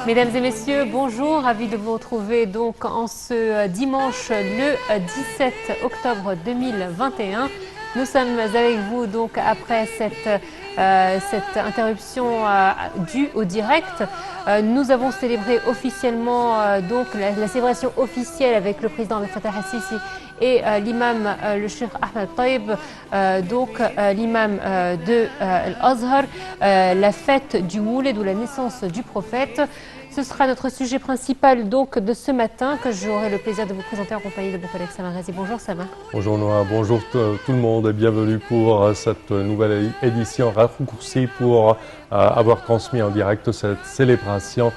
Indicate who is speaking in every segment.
Speaker 1: Mesdames et messieurs, bonjour, ravi de vous retrouver donc en ce dimanche le 17 octobre 2021. Nous sommes avec vous donc après cette interruption due au direct. Nous avons célébré officiellement donc la célébration officielle avec le président Abdel Fattah al-Sisi et l'imam le Cheikh Ahmed Taïb, donc l'imam de Al-Azhar, la fête du Mouled ou la naissance du prophète. Ce sera notre sujet principal donc de ce matin que j'aurai le plaisir de vous présenter en compagnie de mon collègue Samar Razi. Bonjour Samar.
Speaker 2: Bonjour Noah, bonjour tout le monde et bienvenue pour cette nouvelle édition raccourcie pour avoir transmis en direct cette célébration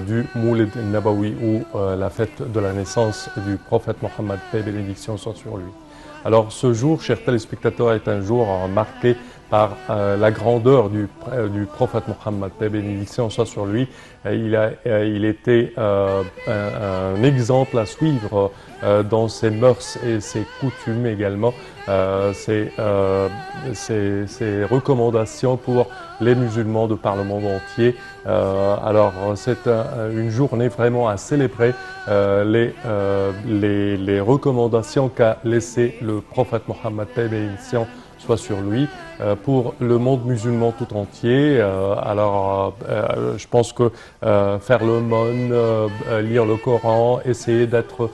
Speaker 2: du Moulid Nabawi ou la fête de la naissance du prophète Mohammed, paix et bénédiction soit sur lui. Alors ce jour, chers téléspectateurs, est un jour marqué par la grandeur du prophète Mohammed, paix et bénédiction soit sur lui. Il était un exemple à suivre dans ses mœurs et ses coutumes également, ses recommandations pour les musulmans de par le monde entier. Alors c'est une journée vraiment à célébrer les recommandations qu'a laissées le prophète Mohammed, paix et bénédiction soit sur lui, pour le monde musulman tout entier. Je pense que faire l'aumône, lire le Coran, essayer d'être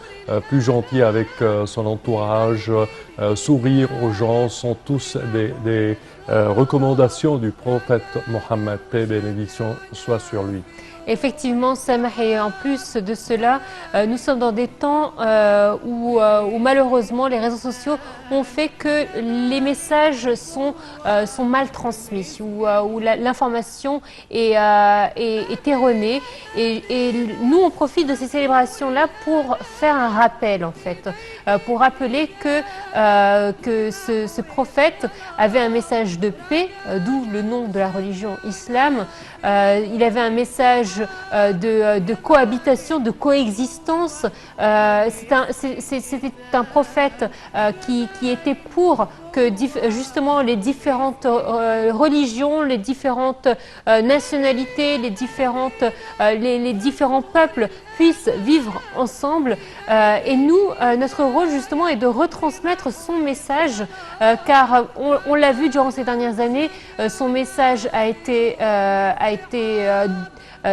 Speaker 2: plus gentil avec son entourage, sourire aux gens sont tous des recommandations du prophète Mohammed, paix et bénédiction soit sur lui.
Speaker 1: Effectivement, Samah, et en plus de cela, nous sommes dans des temps où malheureusement les réseaux sociaux ont fait que les messages sont mal transmis, où l'information est erronée. Et nous, on profite de ces célébrations-là pour faire un rappel, en fait, pour rappeler que ce prophète avait un message de paix, d'où le nom de la religion islam. Il avait un message de cohabitation, de coexistence. C'était un prophète qui était pour que justement les différentes religions, les différentes nationalités, les différents peuples puissent vivre ensemble. Et nous, notre rôle justement est de retransmettre son message, car on l'a vu durant ces dernières années, son message a été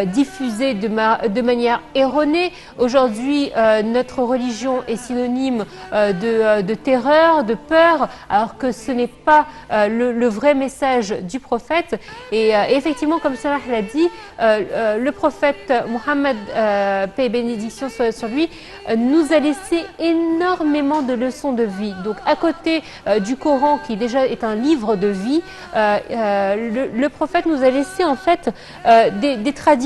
Speaker 1: diffusé de manière erronée. Aujourd'hui, notre religion est synonyme de terreur, de peur, alors que ce n'est pas le vrai message du prophète. Et effectivement, comme Salah l'a dit, le prophète Mohammed, paix et bénédiction soit sur lui, nous a laissé énormément de leçons de vie. Donc à côté du Coran, qui déjà est un livre de vie, le prophète nous a laissé en fait des traditions,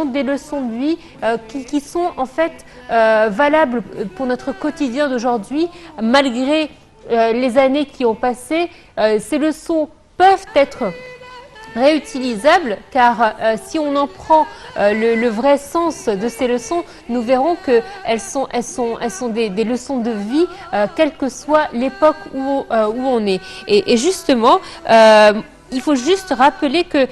Speaker 1: des leçons de vie qui sont en fait valables pour notre quotidien d'aujourd'hui. Malgré les années qui ont passé, ces leçons peuvent être réutilisables, car si on en prend le vrai sens de ces leçons, nous verrons qu'elles sont des leçons de vie, quelle que soit l'époque où on est. Et justement, il faut juste rappeler que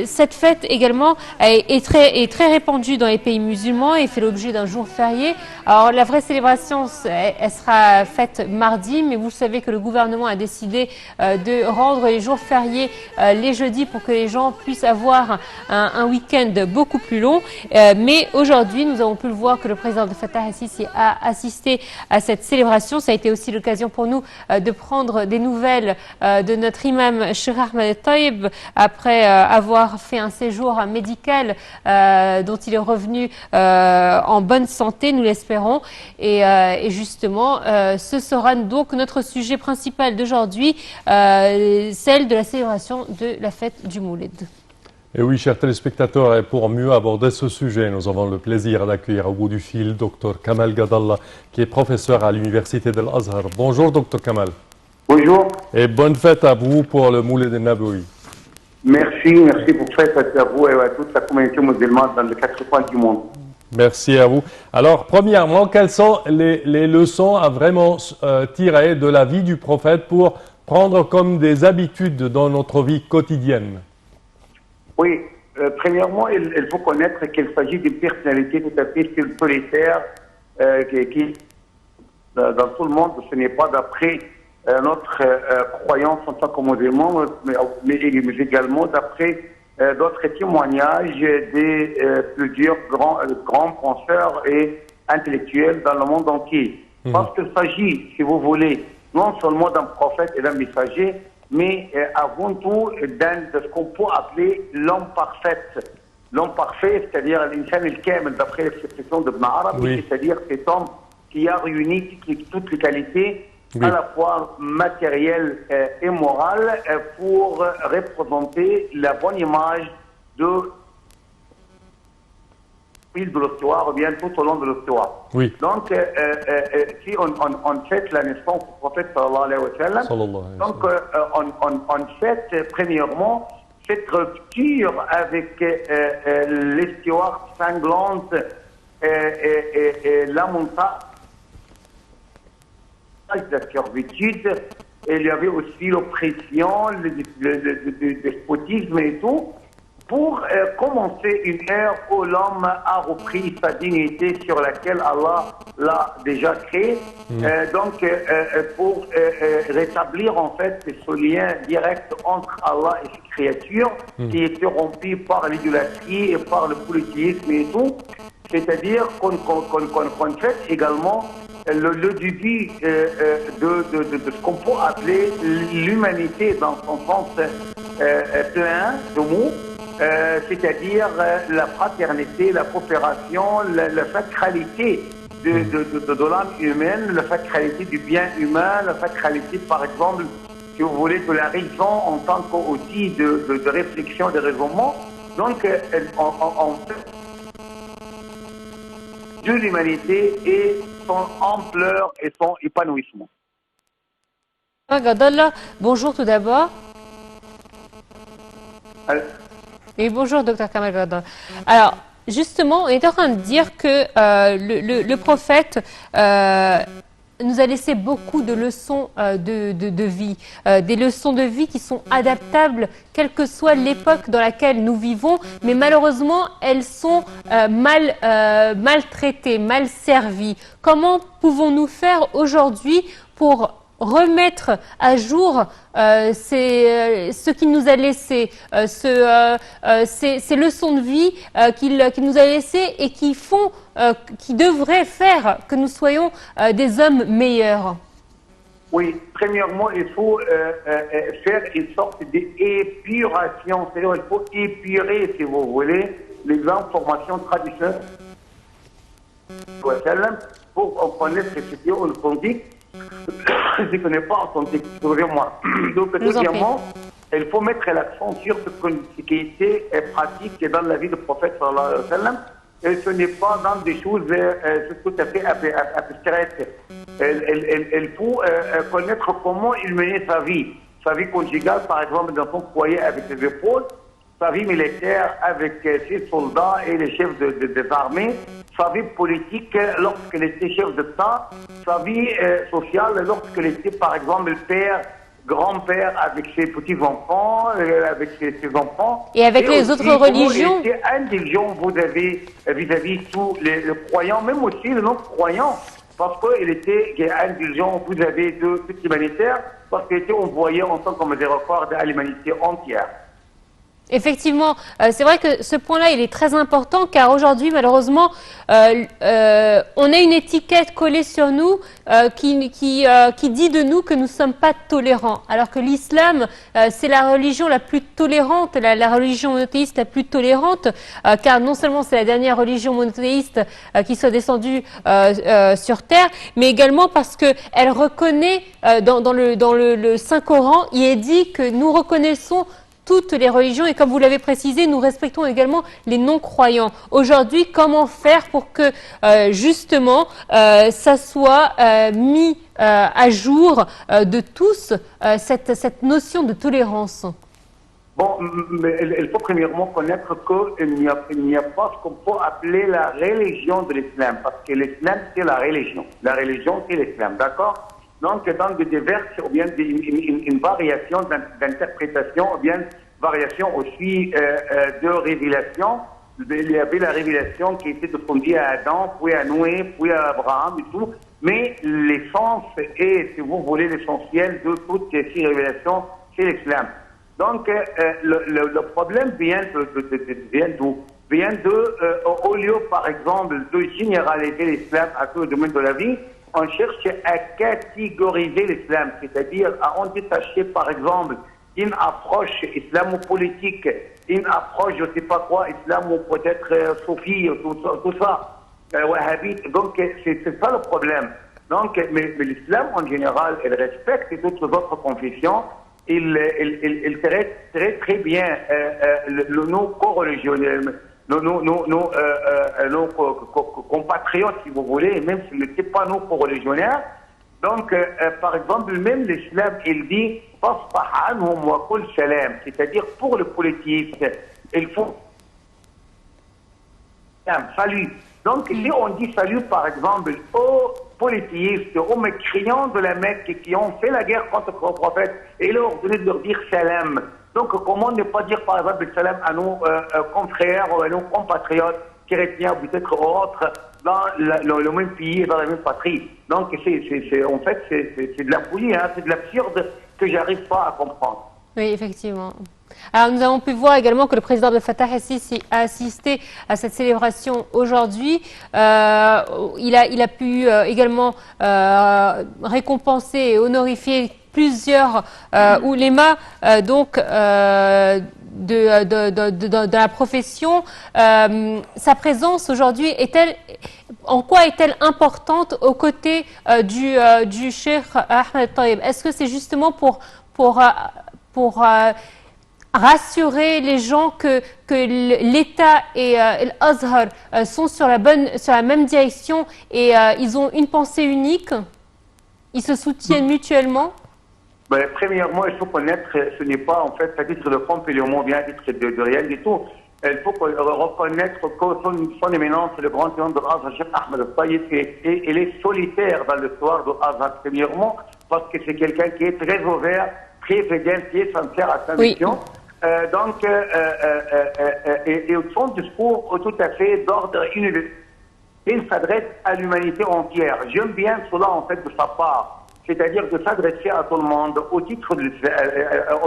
Speaker 1: cette fête également est très répandue dans les pays musulmans et fait l'objet d'un jour férié. Alors la vraie célébration, elle sera faite mardi, mais vous savez que le gouvernement a décidé de rendre les jours fériés les jeudis pour que les gens puissent avoir un week-end beaucoup plus long. Mais aujourd'hui, nous avons pu le voir que le président Abdel Fattah al-Sisi a assisté à cette célébration. Ça a été aussi l'occasion pour nous de prendre des nouvelles de notre imam Cheikh Ahmed Taïb après avoir fait un séjour médical dont il est revenu en bonne santé, nous l'espérons. Et justement, ce sera donc notre sujet principal d'aujourd'hui, celle de la célébration de la fête du Moulid.
Speaker 2: Et oui, chers téléspectateurs, et pour mieux aborder ce sujet, nous avons le plaisir d'accueillir au bout du fil Dr Kamal Gadallah, qui est professeur à l'université de l'Azhar. Bonjour Dr Kamal.
Speaker 3: Bonjour.
Speaker 2: Et bonne fête à vous pour le Moulid Nabawi.
Speaker 3: Merci pour cette fête à vous et à toute la communauté musulmane dans les 4 coins du monde.
Speaker 2: Merci à vous. Alors, premièrement, quelles sont les leçons à vraiment tirer de la vie du prophète pour prendre comme des habitudes dans notre vie quotidienne?
Speaker 3: Oui, Premièrement, il faut connaître qu'il s'agit d'une personnalité tout à fait solitaire qui, dans tout le monde, ce n'est pas d'après notre croyance en tant que musulman, mais également d'après d'autres témoignages de plusieurs grands penseurs et intellectuels dans le monde entier. Parce qu'il s'agit, si vous voulez, non seulement d'un prophète et d'un messager, mais avant tout de ce qu'on peut appeler l'homme parfait. L'homme parfait, c'est-à-dire l'insan al-kamil, d'après l'expression d'Ibn Arabi, c'est-à-dire cet homme qui a réuni toutes les qualités, à la fois matérielles et morales, pour représenter la bonne image de l'histoire, ou bien tout au long de l'histoire.
Speaker 2: Oui.
Speaker 3: Donc, si on fête la naissance du prophète sallallahu alayhi wa sallam, donc on fête premièrement cette rupture avec l'histoire sanglante et la montagne de la servitude. Il y avait aussi l'oppression, le despotisme et tout, pour commencer une ère où l'homme a repris sa dignité sur laquelle Allah l'a déjà créé. Donc, pour rétablir en fait ce lien direct entre Allah et ses créatures, qui était rompu par l'idolâtrie et par le polythéisme et tout. C'est-à-dire qu'on fait également le début de ce qu'on peut appeler l'humanité dans son sens plein de mots. C'est-à-dire la fraternité, la coopération, la sacralité de l'âme humaine, la sacralité du bien humain, la sacralité, par exemple, si vous voulez, de la raison en tant qu'outil de réflexion, de raisonnement. Donc, on fait de l'humanité et son ampleur et son épanouissement.
Speaker 1: Bonjour tout d'abord. Et bonjour, Dr Kamal Gadol. Alors, justement, on est en train de dire que le prophète nous a laissé beaucoup de leçons de vie, des leçons de vie qui sont adaptables, quelle que soit l'époque dans laquelle nous vivons, mais malheureusement, elles sont maltraitées, mal servies. Comment pouvons-nous faire aujourd'hui pour remettre à jour ce qu'il nous a laissé, ces leçons de vie qu'il nous a laissées et qui devraient faire que nous soyons des hommes meilleurs?
Speaker 3: Oui, premièrement, il faut faire une sorte d'épuration, c'est-à-dire il faut épurer, si vous voulez, les informations traditionnelles pour connaître ce qui est authentique. Je ne connais pas authentique, excusez-moi. Donc, deuxièmement, il faut mettre l'accent sur ce qui était pratique dans la vie du prophète sallallahu alayhi wa sallam. Et ce n'est pas dans des choses tout à fait abstraites. Il faut connaître comment il menait sa vie conjugale, par exemple, dans son foyer avec ses épaules, sa vie militaire avec ses soldats et les chefs des armées, sa vie politique lorsqu'il était chef d'État, sa vie sociale lorsqu'il était, par exemple, père, grand-père avec ses petits-enfants, avec ses enfants.
Speaker 1: Et avec les autres religions.
Speaker 3: Il était indulgent, vous avez, vis-à-vis tous les croyants, même aussi les non-croyants, parce qu'il était indulgent, vous avez de toute l'humanitaire, parce qu'il était envoyé en tant que miséricorde à l'humanité entière.
Speaker 1: Effectivement, c'est vrai que ce point-là, il est très important car aujourd'hui, malheureusement, on a une étiquette collée sur nous qui dit de nous que nous ne sommes pas tolérants. Alors que l'islam, c'est la religion la plus tolérante, la religion monothéiste la plus tolérante, car non seulement c'est la dernière religion monothéiste qui soit descendue sur terre, mais également parce qu'elle reconnaît, dans le Saint-Coran, il est dit que nous reconnaissons toutes les religions et comme vous l'avez précisé, nous respectons également les non-croyants. Aujourd'hui, comment faire pour que justement ça soit mis à jour de tous, cette notion de tolérance?
Speaker 3: Bon, mais il faut premièrement connaître qu'il n'y a pas ce qu'on peut appeler la religion de l'islam, parce que l'islam c'est la religion. La religion c'est l'islam, d'accord? Donc, dans des diverses, ou bien une variation d'interprétation, ou bien variations aussi de révélation. Il y avait la révélation qui était descendue à Adam, puis à Noé, puis à Abraham et tout. Mais l'essence et, si vous voulez, l'essentiel de toutes ces révélations, c'est l'islam. Donc, le problème vient d'où? Vient au lieu, par exemple, de généraliser l'islam à tout le domaine de la vie, on cherche à catégoriser l'islam, c'est-à-dire à en détacher, par exemple, une approche islamo-politique, une approche, je ne sais pas quoi, islam ou peut-être soufie, tout ça, wahhabite. Donc, c'est ça le problème. Donc, mais l'islam, en général, il respecte toutes les autres confessions. Il traite très bien nos co-religionnels, nos compatriotes, si vous voulez, même s'ils n'étaient pas nos co-religionnaires. Donc, par exemple, même l'islam, il dit c'est-à-dire pour le politique, il faut salut. Donc, si on dit salut, par exemple, aux polythéistes, aux mécréants de la Mecque qui ont fait la guerre contre le prophète, et il a ordonné de leur dire salam. Donc, comment ne pas dire, par exemple, salam à nos confrères ou à nos compatriotes chrétiens, peut-être autres, dans le même pays, dans la même patrie. Donc, en fait, c'est de la folie, hein, c'est de l'absurde que j'arrive pas à comprendre.
Speaker 1: Oui, effectivement. Alors, nous avons pu voir également que le président Abdel Fattah el-Sisi a assisté à cette célébration aujourd'hui. Il a pu également récompenser et honorifier plusieurs oulémas de la profession. Sa présence aujourd'hui en quoi est-elle importante aux côtés du Cheikh Ahmed Taïeb? Est-ce que c'est justement pour rassurer les gens que l'État et l'Azhar sont sur la même direction et ils ont une pensée unique? Ils se soutiennent mutuellement?
Speaker 3: Ben, premièrement, il faut connaître, ce n'est pas en fait à titre de pompe et le mot bien à titre de rien du tout. Il faut reconnaître que son éminence, le grand imam de l'Azhar, Cheikh Ahmed Taïeb, il est solitaire dans l'histoire de l'Azhar, premièrement, parce que c'est quelqu'un qui est très ouvert, très fidèle, qui est sincère à sa mission. Donc, et son discours tout à fait d'ordre universel. Il s'adresse à l'humanité entière. J'aime bien cela en fait de sa part. C'est-à-dire de s'adresser à tout le monde au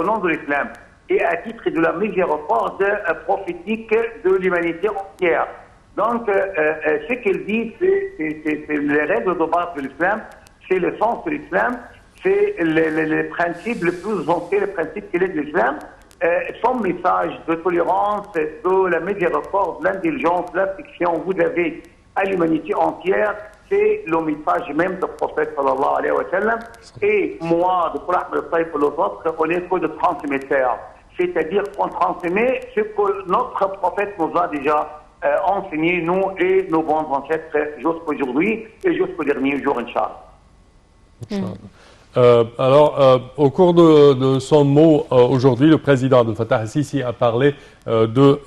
Speaker 3: nom de l'islam et à titre de la miséricorde prophétique de l'humanité entière. Donc, ce qu'il dit, c'est les règles de base de l'islam, c'est le sens de l'islam, c'est le principe le plus ancien, le principe qu'il est de l'islam. Son message de tolérance, de la miséricorde, de l'indulgence, de l'affection, vous avez à l'humanité entière, c'est le message même du prophète sallallahu alayhi wa sallam. Et moi, de Ahmed Taïeb et les autres, on est que de transmetteurs. C'est-à-dire qu'on transmet ce que notre prophète nous a déjà enseigné, nous et nos bons ancêtres, jusqu'aujourd'hui et jusqu'au dernier jour, Inch'Allah.
Speaker 2: Au cours de son mot aujourd'hui, le président Abdel Fattah el-Sisi a parlé de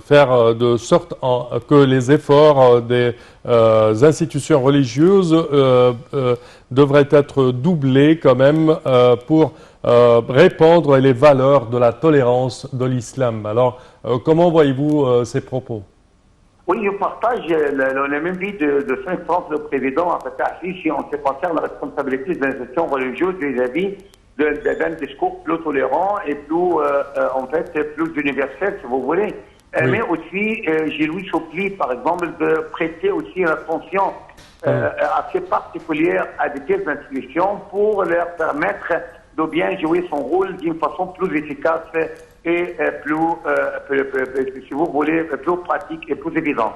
Speaker 2: faire de sorte que les efforts des institutions religieuses devraient être doublés quand même pour répandre les valeurs de la tolérance de l'islam. Alors, comment voyez-vous ces propos?
Speaker 3: Oui, je partage le même vie de son excellence le président en fait, si on se concerne la responsabilité des institutions religieuses vis-à-vis d'un discours plus tolérant et plus, en fait, plus universel, si vous voulez. Oui. Mais aussi, j'ai lui supplie, par exemple, de prêter aussi une attention assez particulière à de telles institutions pour leur permettre de bien jouer son rôle d'une façon plus efficace et plus, si vous voulez, plus pratique et plus évidente.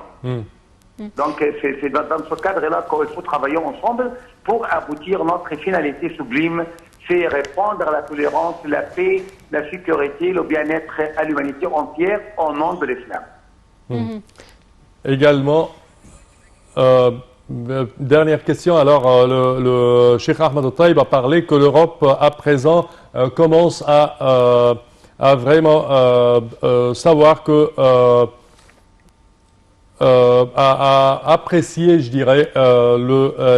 Speaker 3: Donc, c'est dans ce cadre-là qu'il faut travailler ensemble pour aboutir à notre finalité sublime, c'est répondre à la tolérance, la paix, la sécurité, le bien-être à l'humanité entière au nom de l'islam.
Speaker 2: Également, dernière question, alors le Cheikh Ahmed Taïeb a parlé que l'Europe à présent commence à vraiment savoir que à apprécier, je dirais,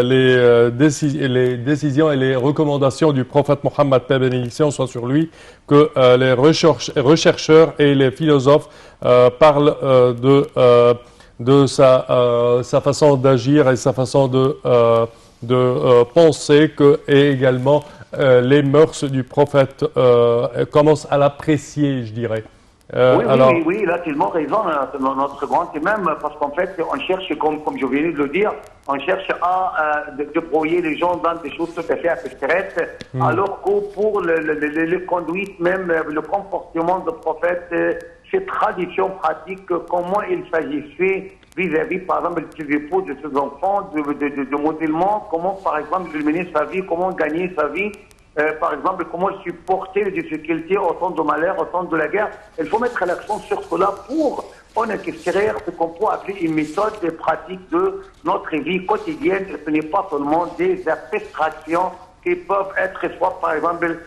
Speaker 2: les décisions et les recommandations du prophète Mohammed, paix et bénédiction soit sur lui, que les chercheurs et les philosophes parlent de sa façon d'agir et sa façon de penser, et également les mœurs du prophète commencent à l'apprécier, je dirais.
Speaker 3: Oui, il a tellement raison, notre grand imam, parce qu'en fait, on cherche, comme je viens de le dire, on cherche à débrouiller les gens dans des choses tout à fait abstraites, alors que pour le conduite, même le comportement du prophète, ses traditions pratiques, comment il s'agissait vis-à-vis, par exemple, de ses époux, de ses enfants, de modèlement, comment, par exemple, il menait sa vie, comment gagner sa vie. Par exemple, comment supporter les difficultés au temps de malheur, au temps de la guerre. Il faut mettre l'accent sur cela pour en extraire ce qu'on peut appeler une méthode de pratique de notre vie quotidienne. Ce n'est pas seulement des abstractions qui peuvent être soit, par exemple,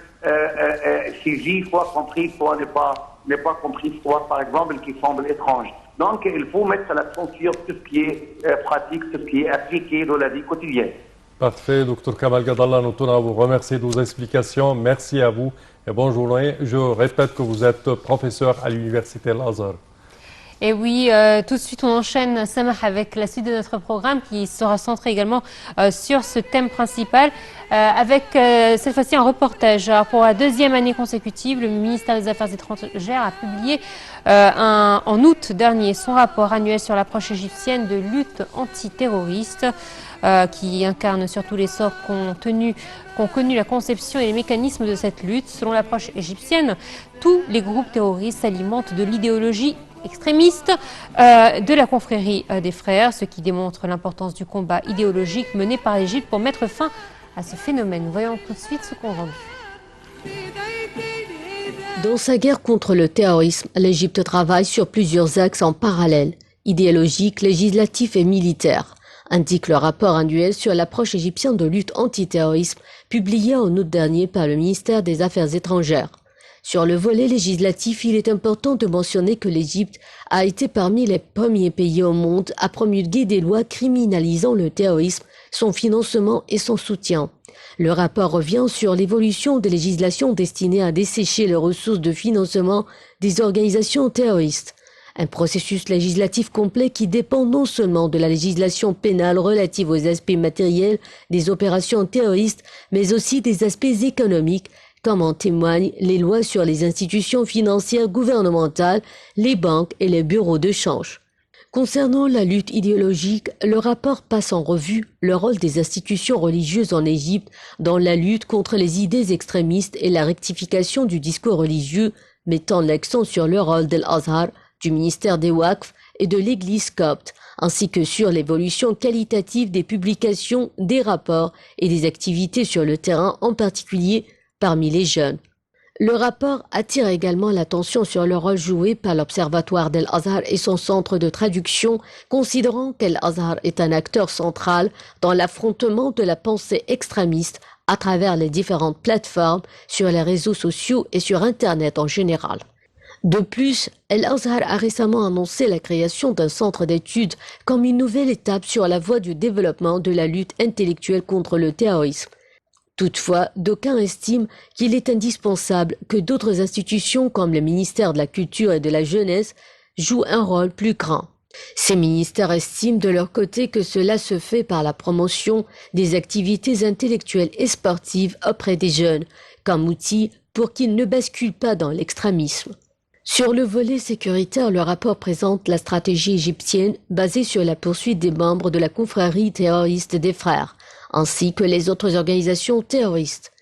Speaker 3: saisies, soit comprises, soit n'est pas comprises, soit, par exemple, qui semblent étranges. Donc, il faut mettre l'accent sur tout ce qui est pratique, tout ce qui est appliqué dans la vie quotidienne.
Speaker 2: Parfait, Dr Kamal Gadallah, nous tenons à vous remercier de vos explications. Merci à vous et bonne journée. Je répète que vous êtes professeur à l'université Al-Azhar.
Speaker 1: Et oui, tout de suite on enchaîne, Samah, avec la suite de notre programme qui sera centré également sur ce thème principal, avec cette fois-ci un reportage. Alors, pour la deuxième année consécutive, le ministère des Affaires étrangères a publié en août dernier son rapport annuel sur l'approche égyptienne de lutte antiterroriste, qui incarne surtout les sorts qu'ont connu la conception et les mécanismes de cette lutte. Selon l'approche égyptienne, tous les groupes terroristes s'alimentent de l'idéologie extrémiste de la confrérie des frères, ce qui démontre l'importance du combat idéologique mené par l'Égypte pour mettre fin à ce phénomène. Voyons tout de suite ce qu'on rendu.
Speaker 4: Dans sa guerre contre le terrorisme, l'Égypte travaille sur plusieurs axes en parallèle, idéologique, législatif et militaire, indique le rapport annuel sur l'approche égyptienne de lutte antiterrorisme publié en août dernier par le ministère des Affaires étrangères. Sur le volet législatif, il est important de mentionner que l'Égypte a été parmi les premiers pays au monde à promulguer des lois criminalisant le terrorisme, son financement et son soutien. Le rapport revient sur l'évolution des législations destinées à dessécher les ressources de financement des organisations terroristes. Un processus législatif complet qui dépend non seulement de la législation pénale relative aux aspects matériels des opérations terroristes, mais aussi des aspects économiques, comme en témoignent les lois sur les institutions financières gouvernementales, les banques et les bureaux de change. Concernant la lutte idéologique, le rapport passe en revue le rôle des institutions religieuses en Égypte dans la lutte contre les idées extrémistes et la rectification du discours religieux, mettant l'accent sur le rôle d'Al-Azhar, du ministère des Waqf et de l'Église copte, ainsi que sur l'évolution qualitative des publications, des rapports et des activités sur le terrain, en particulier parmi les jeunes. Le rapport attire également l'attention sur le rôle joué par l'Observatoire d'Al-Azhar et son centre de traduction, considérant qu'Al-Azhar est un acteur central dans l'affrontement de la pensée extrémiste à travers les différentes plateformes, sur les réseaux sociaux et sur Internet en général. De plus, Al-Azhar a récemment annoncé la création d'un centre d'études comme une nouvelle étape sur la voie du développement de la lutte intellectuelle contre le terrorisme. Toutefois, d'aucuns estiment qu'il est indispensable que d'autres institutions comme le ministère de la Culture et de la Jeunesse jouent un rôle plus grand. Ces ministères estiment de leur côté que cela se fait par la promotion des activités intellectuelles et sportives auprès des jeunes, comme outil pour qu'ils ne basculent pas dans l'extrémisme. Sur le volet sécuritaire, le rapport présente la stratégie égyptienne basée sur la poursuite des membres de la confrérie terroriste des frères, ainsi que les autres organisations terroristes.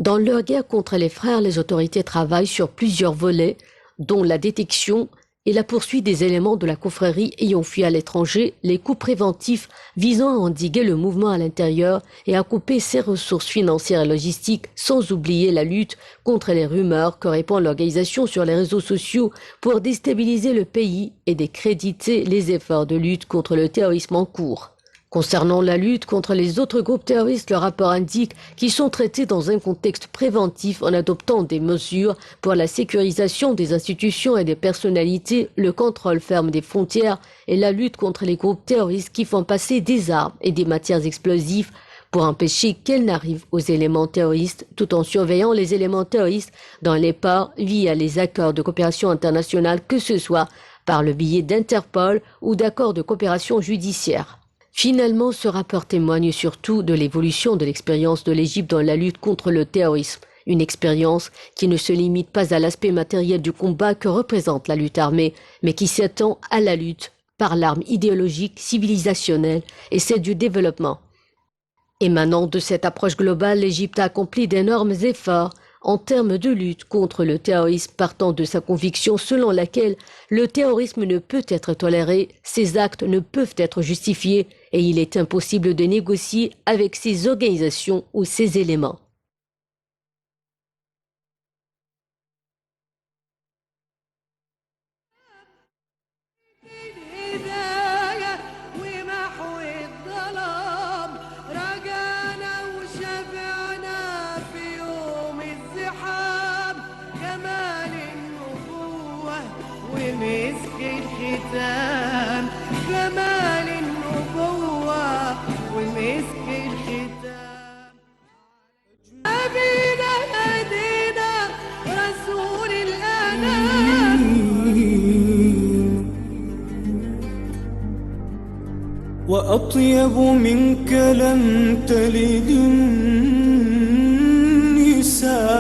Speaker 4: Dans leur guerre contre les frères, les autorités travaillent sur plusieurs volets, dont la détection et la poursuite des éléments de la confrérie ayant fui à l'étranger, les coups préventifs visant à endiguer le mouvement à l'intérieur et à couper ses ressources financières et logistiques, sans oublier la lutte contre les rumeurs que répand l'organisation sur les réseaux sociaux pour déstabiliser le pays et décréditer les efforts de lutte contre le terrorisme en cours. Concernant la lutte contre les autres groupes terroristes, le rapport indique qu'ils sont traités dans un contexte préventif en adoptant des mesures pour la sécurisation des institutions et des personnalités, le contrôle ferme des frontières et la lutte contre les groupes terroristes qui font passer des armes et des matières explosives pour empêcher qu'elles n'arrivent aux éléments terroristes, tout en surveillant les éléments terroristes dans les ports via les accords de coopération internationale, que ce soit par le biais d'Interpol ou d'accords de coopération judiciaire. Finalement, ce rapport témoigne surtout de l'évolution de l'expérience de l'Égypte dans la lutte contre le terrorisme. Une expérience qui ne se limite pas à l'aspect matériel du combat que représente la lutte armée, mais qui s'étend à la lutte par l'arme idéologique, civilisationnelle et celle du développement. Émanant de cette approche globale, l'Égypte a accompli d'énormes efforts en termes de lutte contre le terrorisme, partant de sa conviction selon laquelle le terrorisme ne peut être toléré, ses actes ne peuvent être justifiés et il est impossible de négocier avec ces organisations ou ces éléments.
Speaker 5: ومسك الختام جمال النبوة ومسك الختام أبينا هدينا رسول الأنام وأطيب منك لم تلد النساء